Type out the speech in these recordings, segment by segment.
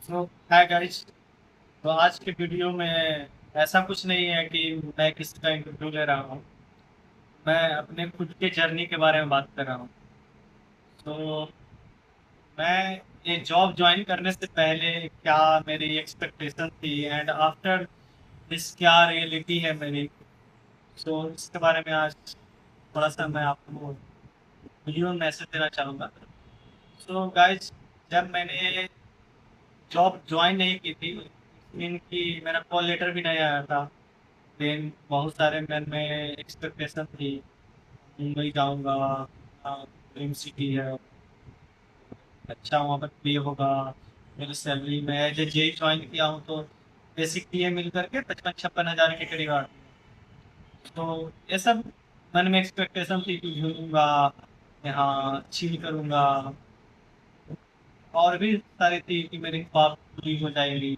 तो hi guys. तो आज के वीडियो में ऐसा कुछ नहीं है कि मैं किसी का इंटरव्यू ले रहा हूँ। मैं अपने खुद के जर्नी के बारे में बात कर रहा हूँ। तो मैं ये जॉब ज्वाइन करने से पहले क्या मेरी एक्सपेक्टेशन थी एंड आफ्टर दिस क्या रियलिटी है मेरी। तो इसके बारे में आज थोड़ा सा मैं आपको वीडियो में मैसेज देना चाहूँगा। तो गाइस, जब मैंने जॉब ज्वाइन नहीं की थी, मीन कि मेरा कॉल लेटर भी नहीं आया था। देन बहुत सारे मन में एक्सपेक्टेशन थी। मुंबई जाऊंगा, ड्रीम सिटी है, अच्छा वहाँ पर पे होगा। मेरी सैलरी में एज ए जे ज्वाइन किया हूँ तो बेसिक पे मिल करके 55-56 हज़ार के करीब आती है। तो ये सब मन में एक्सपेक्टेशन थी कि घूमूंगा, यहाँ चिल करूंगा, और भी सारी थी कि मेरी ख्वाब पूरी हो जाएगी।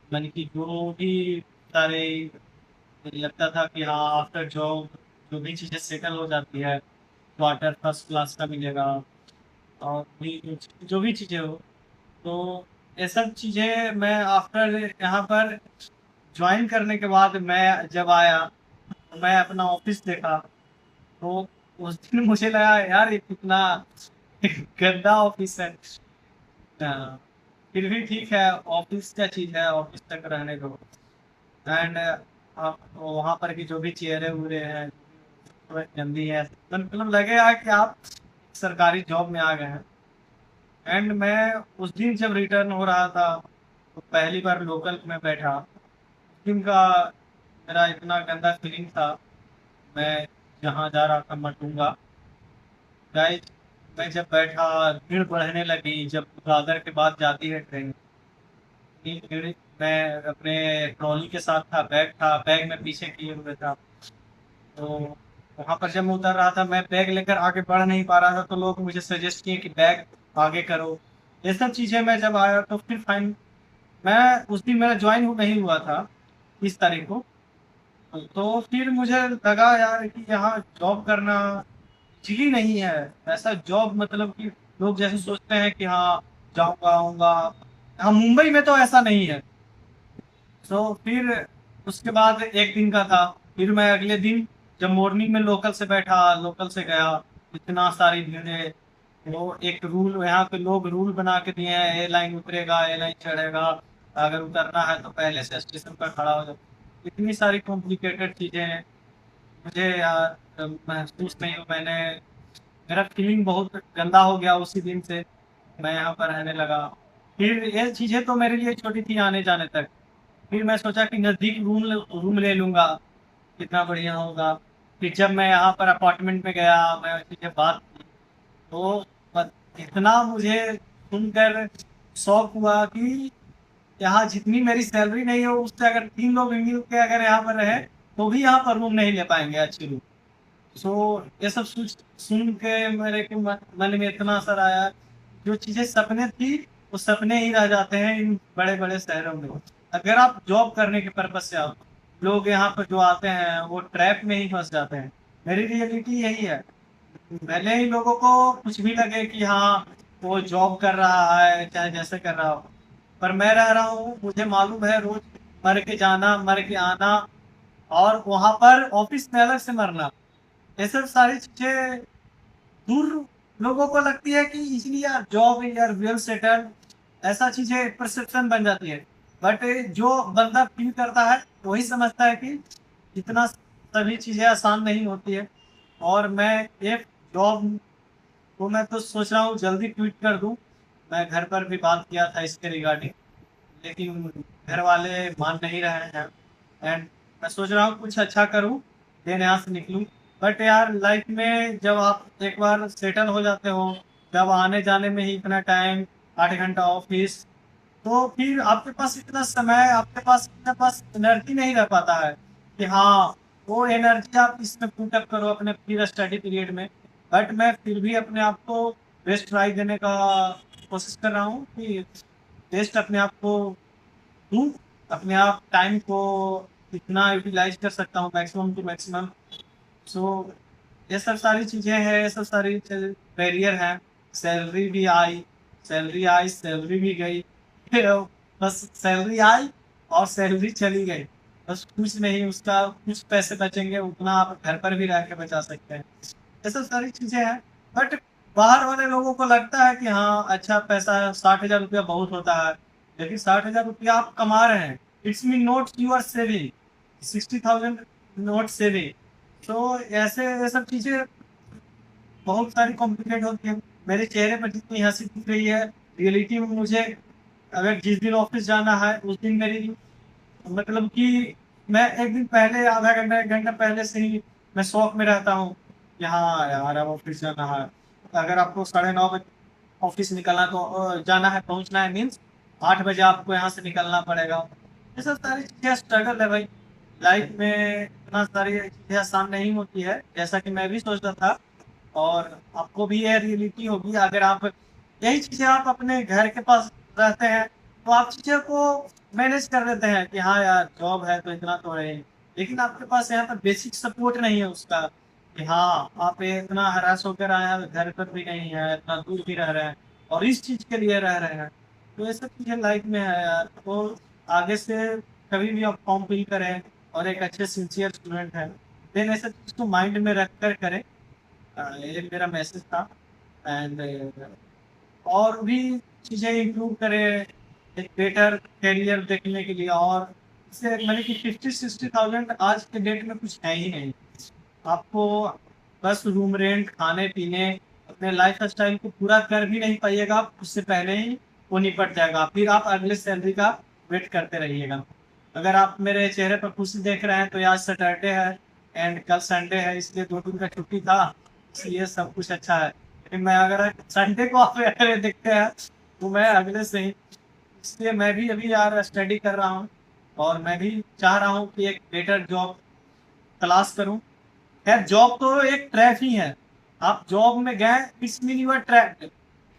मन की जो भी सारे मुझे लगता था कि हाँ आफ्टर जॉब जो भी चीज़ें सेटल हो जाती है, क्वार्टर फर्स्ट क्लास का मिलेगा, और भी जो भी चीज़ें हो। तो ये सब चीज़ें मैं आफ्टर यहाँ पर ज्वाइन करने के बाद मैं जब आया तो मैं अपना ऑफिस देखा। तो उस दिन मुझे लगा यार ये कितना गंदा ऑफिस है। हाँ, फिर भी ठीक है, ऑफिस क्या चीज़ है, ऑफिस तक रहने दो। एंड आप वहाँ पर की जो भी चेहरे उरे हैं थोड़ा गंदी है, तो मतलब लगेगा कि आप सरकारी जॉब में आ गए हैं। एंड मैं उस दिन जब रिटर्न हो रहा था तो पहली बार लोकल में बैठा। उस दिन का मेरा इतना गंदा फीलिंग था। मैं जहाँ जा रहा था मटूंगा गाइस। मैं जब बैठा, भीड़ बढ़ने लगी, जब दादर के बाद जाती है ट्रेन, इतनी भीड़। मैं अपने ट्रॉली के साथ था, बैग था, बैग में पीछे किए हुए था। तो वहाँ पर जब मैं उतर रहा था, मैं बैग लेकर आगे बढ़ नहीं पा रहा था, तो लोग मुझे सजेस्ट किए कि बैग आगे करो। ये सब चीज़ें मैं जब आया तो फिर फाइन, मैं उस दिन मेरा ज्वाइन नहीं हुआ था 30 तारीख को। तो फिर मुझे लगा यार कि यहाँ जॉब करना इजीली नहीं है। ऐसा जॉब मतलब कि लोग जैसे सोचते हैं कि हाँ जाऊँगा आऊँगा, हाँ मुंबई में तो ऐसा नहीं है। तो फिर उसके बाद एक दिन का था। फिर मैं अगले दिन जब मॉर्निंग में लोकल से बैठा, लोकल से गया, इतना सारी भीड़। वो एक रूल यहाँ पे लोग रूल बना के दिए हैं, एयरलाइन उतरेगा, एयरलाइन चढ़ेगा, अगर उतरना है तो पहले से स्टेशन पर खड़ा हो जाओ। इतनी सारी कॉम्प्लिकेटेड चीज़ें हैं। मुझे यार महसूस नहीं हो, मैंने मेरा फीलिंग बहुत गंदा हो गया उसी दिन से। मैं यहाँ पर रहने लगा। फिर ये चीज़ें तो मेरे लिए छोटी थी आने जाने तक। फिर मैं सोचा कि नज़दीक रूम रूम ले लूँगा, कितना बढ़िया होगा। फिर जब मैं यहाँ पर अपार्टमेंट में गया, मैं चीज़ें बात की, तो इतना मुझे सुनकर शौक हुआ कि यहाँ जितनी मेरी सैलरी नहीं हो उससे अगर 3 लोग मिल के अगर यहाँ पर रहे तो भी यहाँ पर रूम नहीं ले पाएंगे अच्छी रूम। सो ये सब सुन के मेरे के मन में इतना असर आया। जो चीज़ें सपने थी वो सपने ही रह जाते हैं इन बड़े बड़े शहरों में। अगर आप जॉब करने के पर्पज से आओ, लोग यहाँ पर जो आते हैं वो ट्रैप में ही फंस जाते हैं। मेरी रियलिटी यही है। भले ही लोगों को कुछ भी लगे कि हाँ वो जॉब कर रहा है चाहे जैसे कर रहा हो, पर मैं रह रहा हूँ, मुझे मालूम है रोज मर के जाना, मर के आना, और वहां पर ऑफिस में अलग से मरना। ये सब सारी चीजें दूर लोगों को लगती है कि इसलिए यार जॉब यार वेल सेटल, ऐसा चीजें परसेप्शन बन जाती है। बट जो बंदा फील करता है वही समझता है कि इतना सभी चीजें आसान नहीं होती है। और मैं एक जॉब को मैं तो सोच रहा हूँ जल्दी क्विट कर दूँ। मैं घर पर भी बात किया था इसके रिगार्डिंग, लेकिन घर वाले मान नहीं रहे हैं। एंड मैं सोच रहा हूँ कुछ अच्छा करूँ, देन यहाँ से निकलूँ। बट यार लाइफ में जब आप एक बार सेटल हो जाते हो, जब आने जाने में ही इतना टाइम, 8 घंटा ऑफिस, तो फिर आपके पास इतना समय, आपके पास एनर्जी नहीं रह पाता है कि हाँ वो एनर्जी आप इसमें पुट अप करो अपने पूरा स्टडी पीरियड में। बट मैं फिर भी अपने आप को बेस्ट ट्राई देने का कोशिश कर रहा हूँ कि बेस्ट अपने आप को दूँ, अपने आप टाइम को इतना यूटिलाइज कर सकता हूँ मैक्सिमम टू मैक्सिमम। सो ये सब सारी चीज़ें हैं, ये सब सारी बैरियर हैं। सैलरी भी आई, सैलरी आई, सैलरी भी गई। बस सैलरी आई और सैलरी चली गई, बस कुछ नहीं, उसका कुछ पैसे बचेंगे उतना आप घर पर भी रह के बचा सकते हैं। ये सब सारी चीज़ें हैं, बट बाहर वाले लोगों को लगता है कि हाँ, अच्छा पैसा है, 60,000 रुपया बहुत होता है, लेकिन 60,000 रुपया आप कमा रहे हैं, it's mean not you are saving 60,000, not saving. तो ऐसे ये सब चीज़ें बहुत सारी कॉम्प्लिकेट होती है। मेरे चेहरे पर जितनी हंसी दिख रही है, रियलिटी में मुझे अगर जिस दिन ऑफिस जाना है उस दिन मेरी, मतलब कि मैं एक दिन पहले, आधा घंटा 1 घंटा पहले से ही मैं शौक में रहता हूँ कि हाँ यार अब ऑफिस जाना है। अगर आपको 9:30 बजे ऑफिस निकलना तो जाना है, पहुँचना है, मीन्स 8 बजे आपको यहाँ से निकलना पड़ेगा। ये सब सारी चीज़ें स्ट्रगल है भाई, लाइफ में इतना सारी चीज़ें आसान नहीं होती है जैसा कि मैं भी सोचता था, और आपको भी ये रियलिटी होगी। अगर आप यही चीज़ें आप अपने घर के पास रहते हैं तो आप चीज़ों को मैनेज कर लेते हैं कि हाँ यार जॉब है तो इतना तो है, लेकिन आपके पास यहाँ पर बेसिक सपोर्ट नहीं है उसका, कि हाँ आप ये इतना हरास होकर आए हैं, घर पर भी नहीं है, इतना दूर भी रह रहे हैं और इस चीज़ के लिए रह रहे हैं। तो ये सब चीज़ें लाइफ में है यार। तो आगे से कभी भी आप फॉर्म फिल करें और एक अच्छे सिंसियर स्टूडेंट हैं, देन ऐसा चीज़ को माइंड में रख कर करें। ये मेरा मैसेज था। एंड और भी चीज़ें इम्प्रूव करें एक बेटर करियर देखने के लिए, और इससे मैंने कि 50-60,000 आज के डेट में कुछ है ही नहीं। आपको बस रूम रेंट, खाने पीने, अपने लाइफ स्टाइल को पूरा कर भी नहीं पाइएगा आप, उससे पहले ही वो निपट जाएगा, फिर आप अगले सैलरी का वेट करते रहिएगा। अगर आप मेरे चेहरे पर खुशी देख रहे हैं तो आज सैटरडे है एंड कल संडे है, इसलिए 2 दिन का छुट्टी था, इसलिए सब कुछ अच्छा है। लेकिन मैं अगर संडे को आप अगर ये देखते हैं तो मैं अगले से ही, इसलिए मैं भी अभी यार स्टडी कर रहा हूँ और मैं भी चाह रहा हूँ कि एक बेटर जॉब तलाश करूँ। खैर जॉब तो एक ट्रैप ही है, आप जॉब में गए, it's mean you are trapped,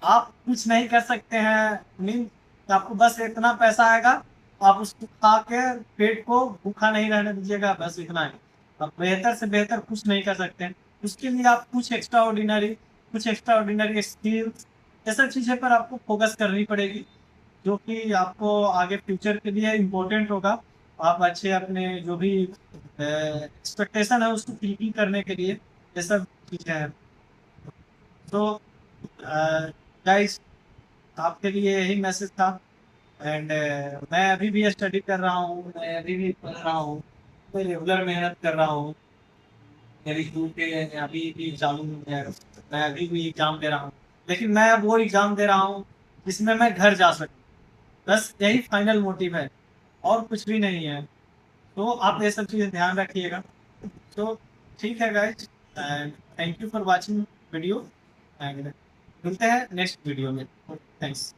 आप कुछ नहीं कर सकते हैं, मीन आपको बस इतना पैसा आएगा, आप उसको खा के पेट को भूखा नहीं रहने दीजिएगा, बस इतना ही। आप बेहतर से बेहतर कुछ नहीं कर सकते हैं, उसके लिए आप कुछ एक्स्ट्रा ऑर्डिनरी स्किल्स, ये सब चीज़ें पर आपको फोकस करनी पड़ेगी, जो कि आपको आगे फ्यूचर के लिए इम्पोर्टेंट होगा। आप अच्छे अपने जो भी एक्सपेक्टेशन है उसको फुलफिल करने के लिए ये सब चीज़ें हैं। तो गाइस, आपके लिए यही मैसेज था। एंड मैं अभी भी स्टडी कर रहा हूँ, मैं अभी भी पढ़ रहा हूँ, मैं रेगुलर मेहनत कर रहा हूँ। मेरी स्कूल के अभी भी चालू है, मैं अभी भी एग्ज़ाम दे रहा हूँ, लेकिन मैं वो एग्ज़ाम दे रहा हूँ जिसमें मैं घर जा सकूँ, बस यही फाइनल मोटिव है और कुछ भी नहीं है। तो आप ये सब चीज़ें ध्यान रखिएगा। तो ठीक है guys, and thank you for watching video, and मिलते हैं नेक्स्ट वीडियो में। थैंक्स।